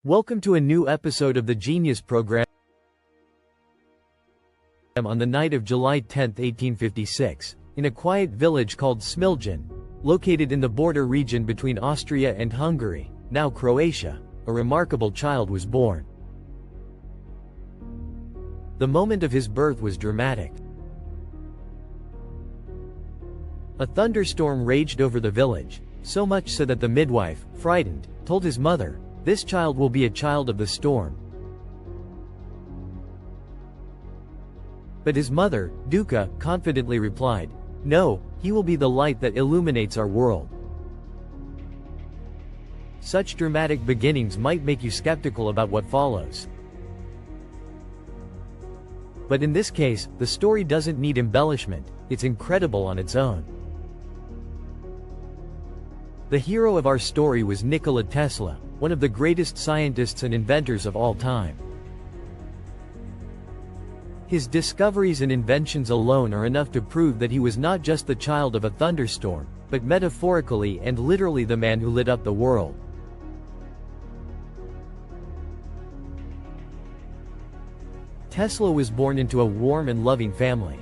Welcome to a new episode of the Genius Program. On the night of July 10, 1856, in a quiet village called Smiljan, located in the border region between Austria and Hungary, now Croatia, a remarkable child was born. The moment of his birth was dramatic. A thunderstorm raged over the village, so much so that the midwife, frightened, told his mother, "This child will be a child of the storm." But his mother, Duca, confidently replied, "No, he will be the light that illuminates our world." Such dramatic beginnings might make you skeptical about what follows. But in this case, the story doesn't need embellishment, it's incredible on its own. The hero of our story was Nikola Tesla, one of the greatest scientists and inventors of all time. His discoveries and inventions alone are enough to prove that he was not just the child of a thunderstorm, but metaphorically and literally the man who lit up the world. Tesla was born into a warm and loving family.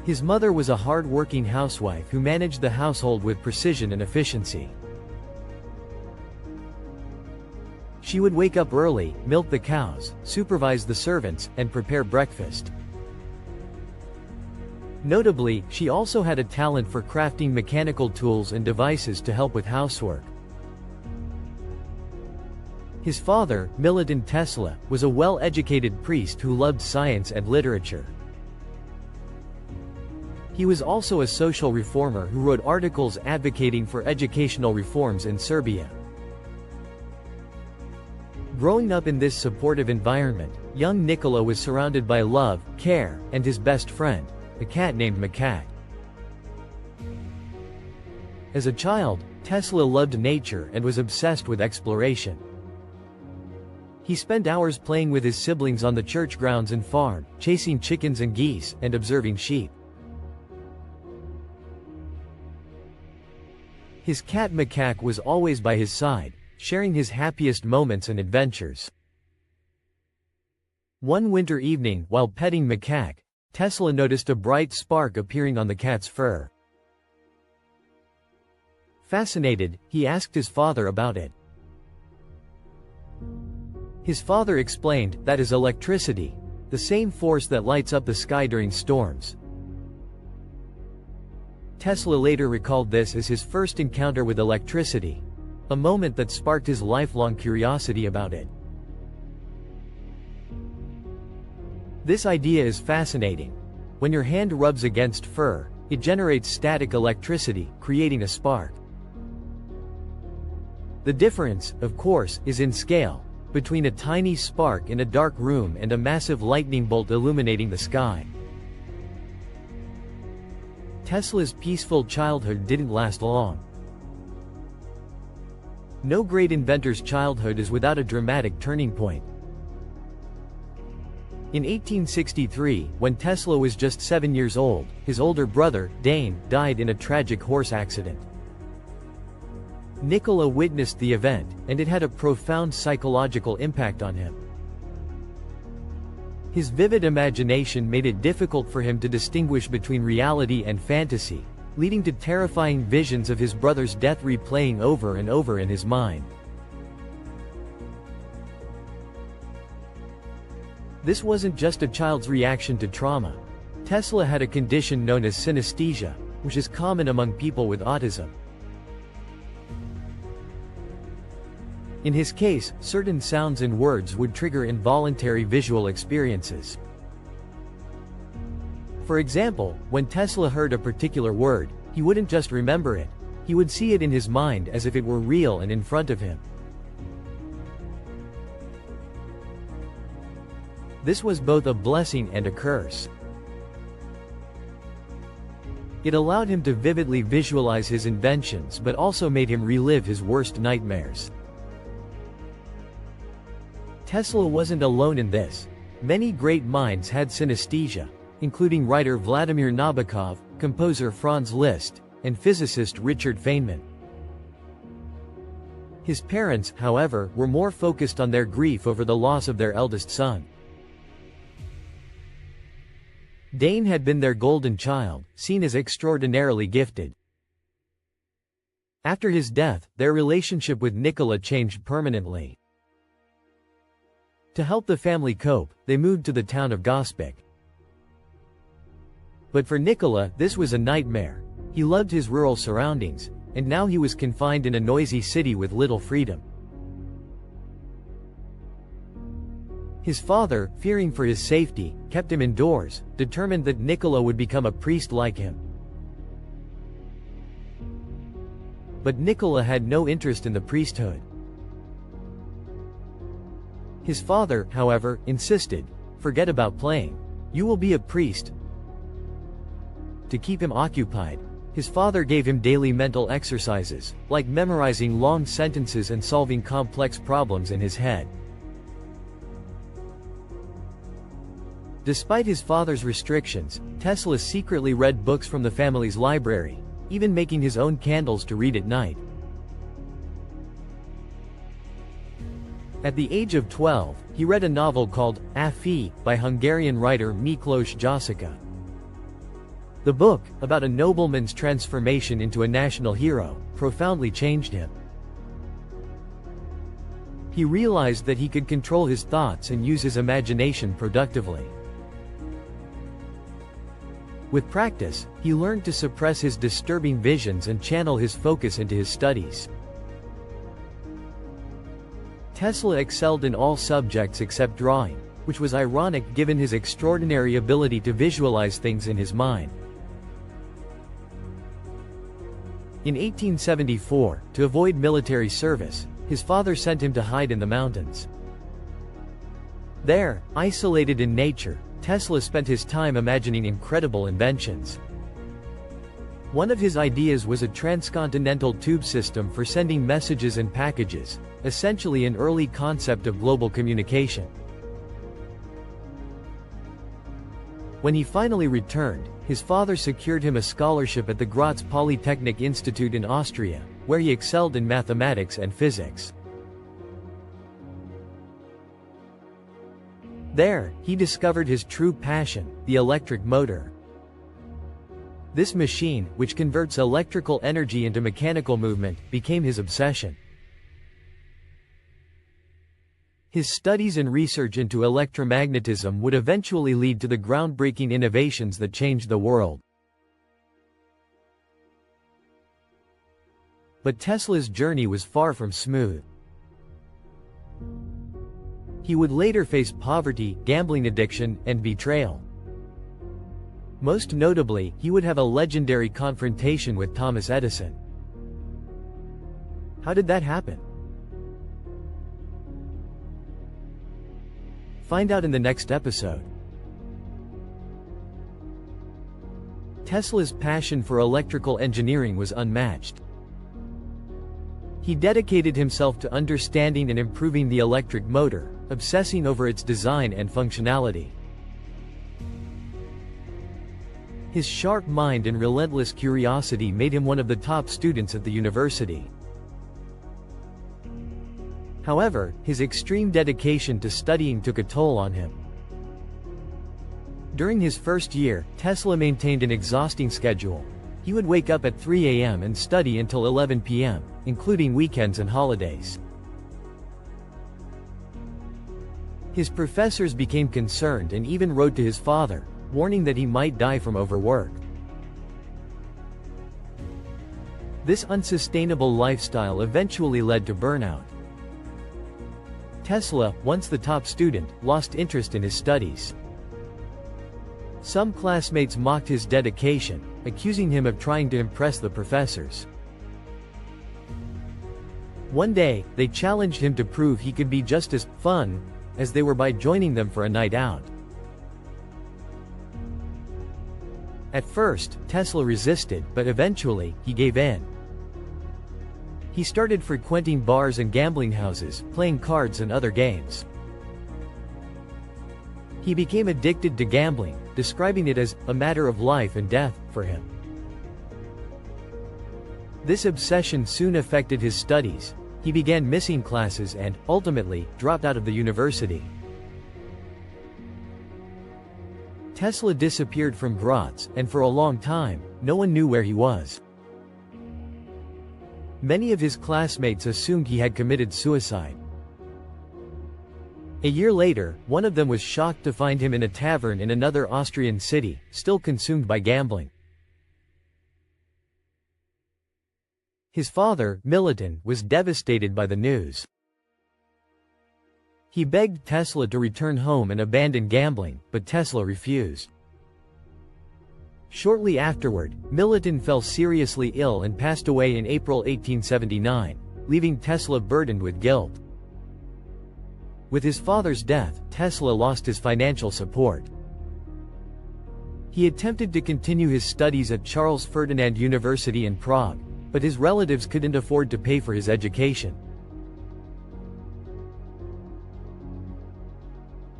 His mother was a hard-working housewife who managed the household with precision and efficiency. She would wake up early, milk the cows, supervise the servants, and prepare breakfast. Notably, she also had a talent for crafting mechanical tools and devices to help with housework. His father, Militon Tesla, was a well-educated priest who loved science and literature. He was also a social reformer who wrote articles advocating for educational reforms in Serbia. Growing up in this supportive environment, young Nikola was surrounded by love, care, and his best friend, a cat named Macaque. As a child, Tesla loved nature and was obsessed with exploration. He spent hours playing with his siblings on the church grounds and farm, chasing chickens and geese, and observing sheep. His cat Macaque was always by his side, sharing his happiest moments and adventures. One winter evening, while petting Macaque, Tesla noticed a bright spark appearing on the cat's fur. Fascinated, he asked his father about it. His father explained, "That is electricity, the same force that lights up the sky during storms." Tesla later recalled this as his first encounter with electricity, a moment that sparked his lifelong curiosity about it. This idea is fascinating. When your hand rubs against fur, it generates static electricity, creating a spark. The difference, of course, is in scale, between a tiny spark in a dark room and a massive lightning bolt illuminating the sky. Tesla's peaceful childhood didn't last long. No great inventor's childhood is without a dramatic turning point. In 1863, when Tesla was just 7 years old, his older brother, Dane, died in a tragic horse accident. Nikola witnessed the event, and it had a profound psychological impact on him. His vivid imagination made it difficult for him to distinguish between reality and fantasy, leading to terrifying visions of his brother's death replaying over and over in his mind. This wasn't just a child's reaction to trauma. Tesla had a condition known as synesthesia, which is common among people with autism. In his case, certain sounds and words would trigger involuntary visual experiences. For example, when Tesla heard a particular word, he wouldn't just remember it, he would see it in his mind as if it were real and in front of him. This was both a blessing and a curse. It allowed him to vividly visualize his inventions but also made him relive his worst nightmares. Tesla wasn't alone in this. Many great minds had synesthesia, including writer Vladimir Nabokov, composer Franz Liszt, and physicist Richard Feynman. His parents, however, were more focused on their grief over the loss of their eldest son. Dane had been their golden child, seen as extraordinarily gifted. After his death, their relationship with Nikola changed permanently. To help the family cope, they moved to the town of Gospic. But for Nikola, this was a nightmare. He loved his rural surroundings, and now he was confined in a noisy city with little freedom. His father, fearing for his safety, kept him indoors, determined that Nikola would become a priest like him. But Nikola had no interest in the priesthood. His father, however, insisted, "Forget about playing. You will be a priest." To keep him occupied, his father gave him daily mental exercises, like memorizing long sentences and solving complex problems in his head. Despite his father's restrictions, Tesla secretly read books from the family's library, even making his own candles to read at night. At the age of 12, he read a novel called A Fi by Hungarian writer Miklós Jasica. The book, about a nobleman's transformation into a national hero, profoundly changed him. He realized that he could control his thoughts and use his imagination productively. With practice, he learned to suppress his disturbing visions and channel his focus into his studies. Tesla excelled in all subjects except drawing, which was ironic given his extraordinary ability to visualize things in his mind. In 1874, to avoid military service, his father sent him to hide in the mountains. There, isolated in nature, Tesla spent his time imagining incredible inventions. One of his ideas was a transcontinental tube system for sending messages and packages, essentially an early concept of global communication. When he finally returned, his father secured him a scholarship at the Graz Polytechnic Institute in Austria, where he excelled in mathematics and physics. There, he discovered his true passion, the electric motor. This machine, which converts electrical energy into mechanical movement, became his obsession. His studies and research into electromagnetism would eventually lead to the groundbreaking innovations that changed the world. But Tesla's journey was far from smooth. He would later face poverty, gambling addiction, and betrayal. Most notably, he would have a legendary confrontation with Thomas Edison. How did that happen? Find out in the next episode. Tesla's passion for electrical engineering was unmatched. He dedicated himself to understanding and improving the electric motor, obsessing over its design and functionality. His sharp mind and relentless curiosity made him one of the top students at the university. However, his extreme dedication to studying took a toll on him. During his first year, Tesla maintained an exhausting schedule. He would wake up at 3 a.m. and study until 11 p.m., including weekends and holidays. His professors became concerned and even wrote to his father, warning that he might die from overwork. This unsustainable lifestyle eventually led to burnout. Tesla, once the top student, lost interest in his studies. Some classmates mocked his dedication, accusing him of trying to impress the professors. One day, they challenged him to prove he could be just as fun as they were by joining them for a night out. At first, Tesla resisted, but eventually, he gave in. He started frequenting bars and gambling houses, playing cards and other games. He became addicted to gambling, describing it as a matter of life and death for him. This obsession soon affected his studies, He began missing classes and, ultimately, dropped out of the university. Tesla disappeared from Graz, and for a long time, no one knew where he was. Many of his classmates assumed he had committed suicide. A year later, one of them was shocked to find him in a tavern in another Austrian city, still consumed by gambling. His father, Milutin, was devastated by the news. He begged Tesla to return home and abandon gambling, but Tesla refused. Shortly afterward, Milutin fell seriously ill and passed away in April 1879, leaving Tesla burdened with guilt. With his father's death, Tesla lost his financial support. He attempted to continue his studies at Charles Ferdinand University in Prague, but his relatives couldn't afford to pay for his education.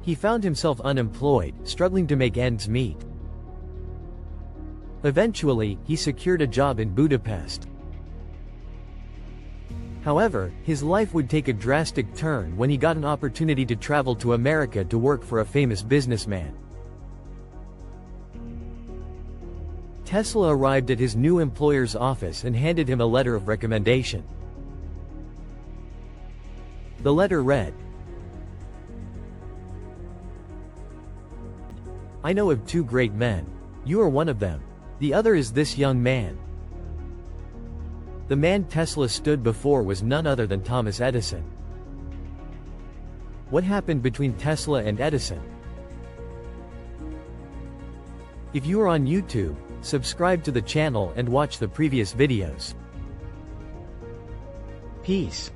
He found himself unemployed, struggling to make ends meet. Eventually, he secured a job in Budapest. However, his life would take a drastic turn when he got an opportunity to travel to America to work for a famous businessman. Tesla arrived at his new employer's office and handed him a letter of recommendation. The letter read, "I know of two great men. You are one of them. The other is this young man." The man Tesla stood before was none other than Thomas Edison. What happened between Tesla and Edison? If you are on YouTube, subscribe to the channel and watch the previous videos. Peace.